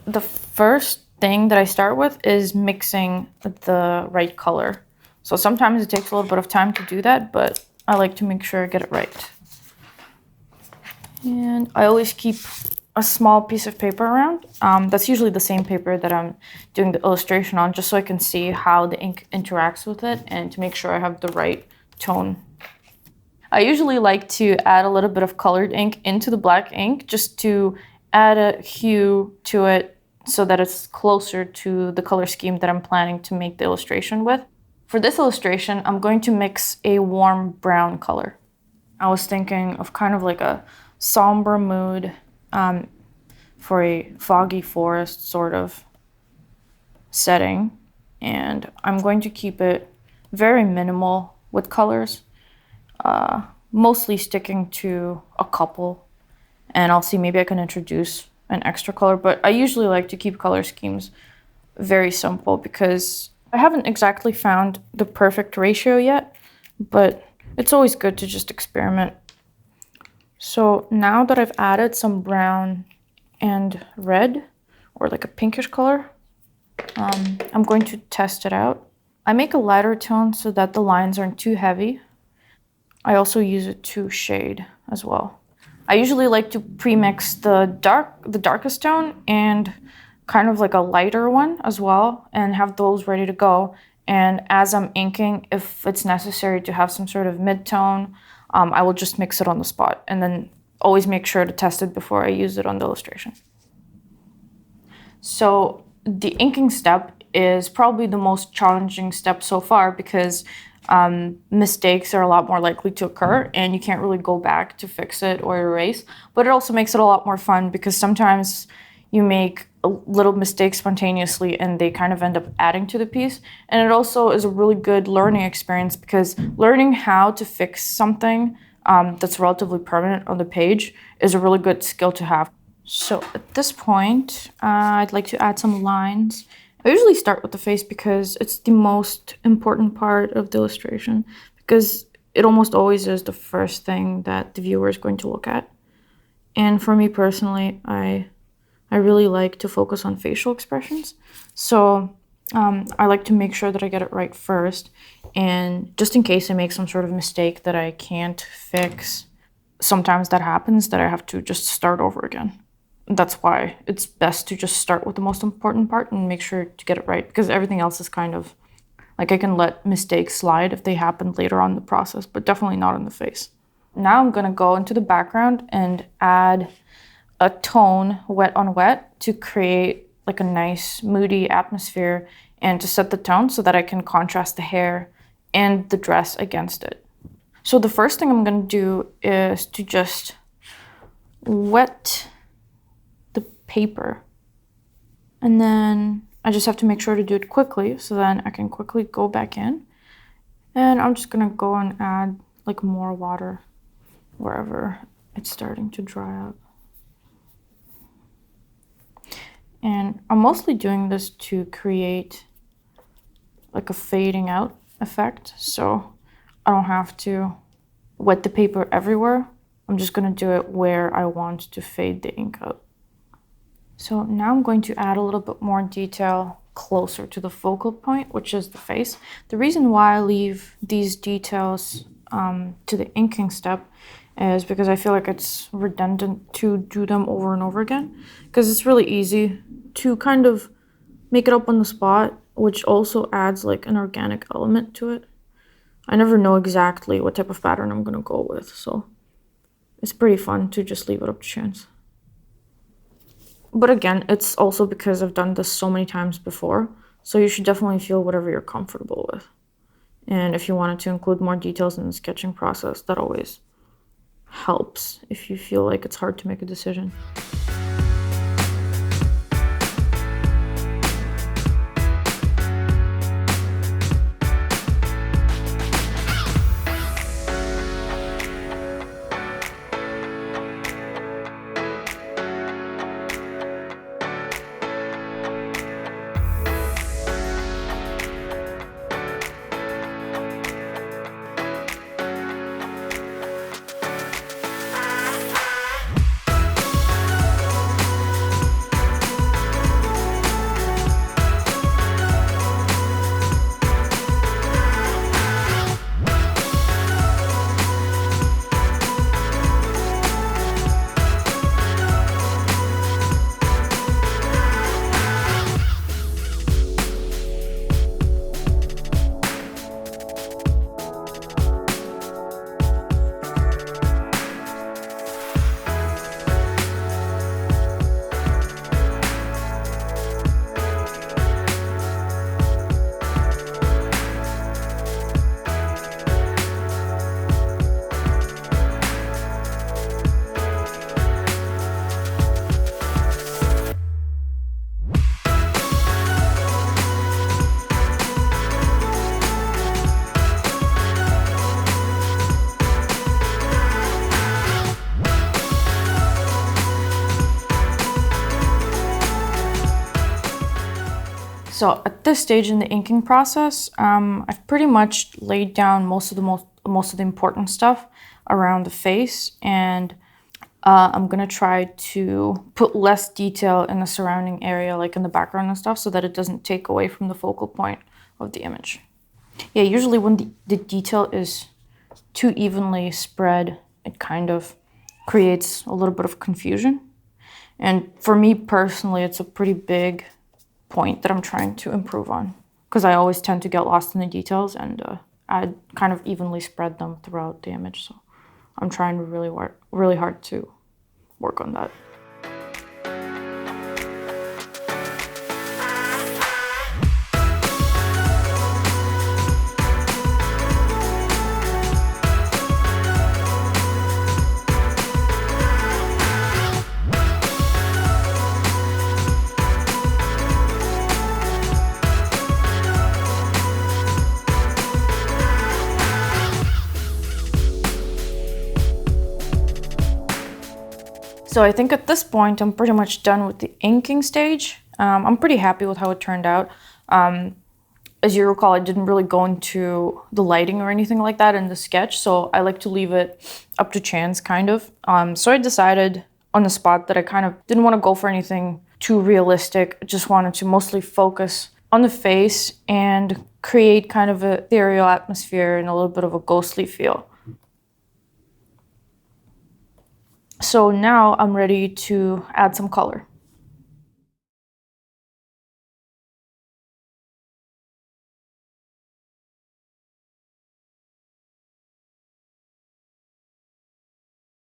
the first thing that I start with is mixing the right color. So sometimes it takes a little bit of time to do that, but I like to make sure I get it right. And I always keep a small piece of paper around. That's usually the same paper that I'm doing the illustration on, just so I can see how the ink interacts with it and to make sure I have the right tone. I usually like to add a little bit of colored ink into the black ink just to add a hue to it so that it's closer to the color scheme that I'm planning to make the illustration with. For this illustration, I'm going to mix a warm brown color. I was thinking of kind of like a somber mood for a foggy forest sort of setting, and I'm going to keep it very minimal with colors, mostly sticking to a couple, and I'll see, maybe I can introduce an extra color, but I usually like to keep color schemes very simple because I haven't exactly found the perfect ratio yet, but it's always good to just experiment. So now that I've added some brown and red, or like a pinkish color, I'm going to test it out. I make a lighter tone so that the lines aren't too heavy. I also use it to shade as well. I usually like to pre-mix the darkest tone and kind of like a lighter one as well, and have those ready to go. And as I'm inking, if it's necessary to have some sort of mid-tone, I will just mix it on the spot, and then always make sure to test it before I use it on the illustration. So the inking step is probably the most challenging step so far because mistakes are a lot more likely to occur and you can't really go back to fix it or erase. But it also makes it a lot more fun because sometimes you make a little mistake spontaneously and they kind of end up adding to the piece. And it also is a really good learning experience because learning how to fix something that's relatively permanent on the page is a really good skill to have. So at this point, I'd like to add some lines. I usually start with the face because it's the most important part of the illustration, because it almost always is the first thing that the viewer is going to look at. And for me personally, I really like to focus on facial expressions. So I like to make sure that I get it right first. And just in case I make some sort of mistake that I can't fix, sometimes that happens that I have to just start over again. That's why it's best to just start with the most important part and make sure to get it right, because everything else is kind of like, I can let mistakes slide if they happen later on in the process, but definitely not in the face. Now I'm gonna go into the background and add a tone wet on wet to create like a nice moody atmosphere and to set the tone so that I can contrast the hair and the dress against it. So the first thing I'm gonna do is to just wet the paper, and then I just have to make sure to do it quickly so then I can quickly go back in, and I'm just gonna go and add like more water wherever it's starting to dry up. And I'm mostly doing this to create like a fading out effect, so I don't have to wet the paper everywhere. I'm just gonna do it where I want to fade the ink out. So now I'm going to add a little bit more detail closer to the focal point, which is the face. The reason why I leave these details to the inking step is because I feel like it's redundant to do them over and over again, because it's really easy to kind of make it up on the spot, which also adds like an organic element to it. I never know exactly what type of pattern I'm gonna go with, so it's pretty fun to just leave it up to chance. But again, it's also because I've done this so many times before, so you should definitely feel whatever you're comfortable with. And if you wanted to include more details in the sketching process, that always helps if you feel like it's hard to make a decision. So at this stage in the inking process, I've pretty much laid down most of the important stuff around the face, and I'm gonna try to put less detail in the surrounding area, like in the background and stuff, so that it doesn't take away from the focal point of the image. Yeah, usually when the detail is too evenly spread, it kind of creates a little bit of confusion. And for me personally, it's a pretty big point that I'm trying to improve on, because I always tend to get lost in the details, and I kind of evenly spread them throughout the image. So I'm trying to really hard to work on that. So I think at this point, I'm pretty much done with the inking stage. I'm pretty happy with how it turned out. As you recall, I didn't really go into the lighting or anything like that in the sketch, so I like to leave it up to chance, kind of. So I decided on the spot that I kind of didn't want to go for anything too realistic. I just wanted to mostly focus on the face and create kind of an ethereal atmosphere and a little bit of a ghostly feel. So now I'm ready to add some color.